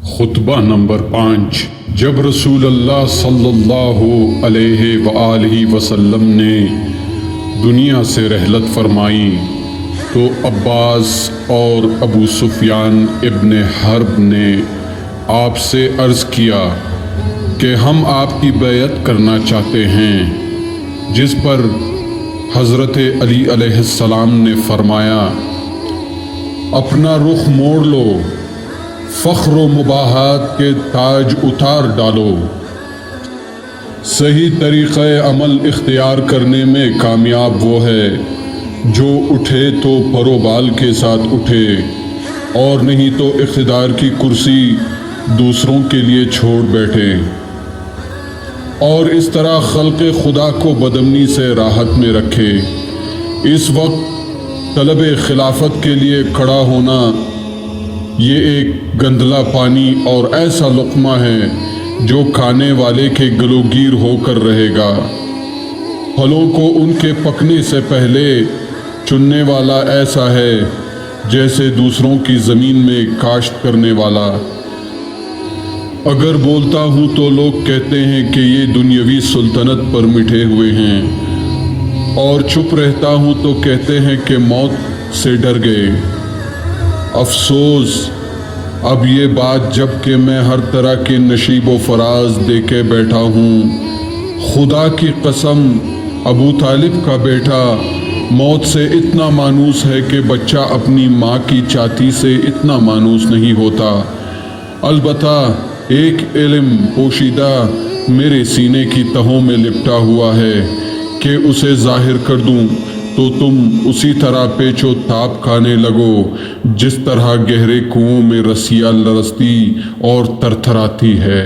خطبہ نمبر 5۔ جب رسول اللہ صلی اللہ علیہ وآلہ وسلم نے دنیا سے رحلت فرمائی تو عباس اور ابو سفیان ابن حرب نے آپ سے عرض کیا کہ ہم آپ کی بیعت کرنا چاہتے ہیں، جس پر حضرت علی علیہ السلام نے فرمایا اپنا رخ موڑ لو، فخر و مباحات کے تاج اتار ڈالو، صحیح طریقہ عمل اختیار کرنے میں کامیاب وہ ہے جو اٹھے تو پر و بال کے ساتھ اٹھے، اور نہیں تو اقتدار کی کرسی دوسروں کے لیے چھوڑ بیٹھے، اور اس طرح خلق خدا کو بدامنی سے راحت میں رکھے۔ اس وقت طلب خلافت کے لیے کھڑا ہونا یہ ایک گندلا پانی اور ایسا لقمہ ہے جو کھانے والے کے گلوگیر ہو کر رہے گا۔ پھلوں کو ان کے پکنے سے پہلے چننے والا ایسا ہے جیسے دوسروں کی زمین میں کاشت کرنے والا۔ اگر بولتا ہوں تو لوگ کہتے ہیں کہ یہ دنیاوی سلطنت پر مٹے ہوئے ہیں، اور چپ رہتا ہوں تو کہتے ہیں کہ موت سے ڈر گئے۔ افسوس، اب یہ بات جب کہ میں ہر طرح کے نشیب و فراز دے کے بیٹھا ہوں، خدا کی قسم ابو طالب کا بیٹا موت سے اتنا مانوس ہے کہ بچہ اپنی ماں کی چھاتی سے اتنا مانوس نہیں ہوتا۔ البتہ ایک علم پوشیدہ میرے سینے کی تہوں میں لپٹا ہوا ہے کہ اسے ظاہر کر دوں تو تم اسی طرح پیچ و تاب کھانے لگو جس طرح گہرے کنووں میں رسیاں لرزتی اور ترتھراتی ہے۔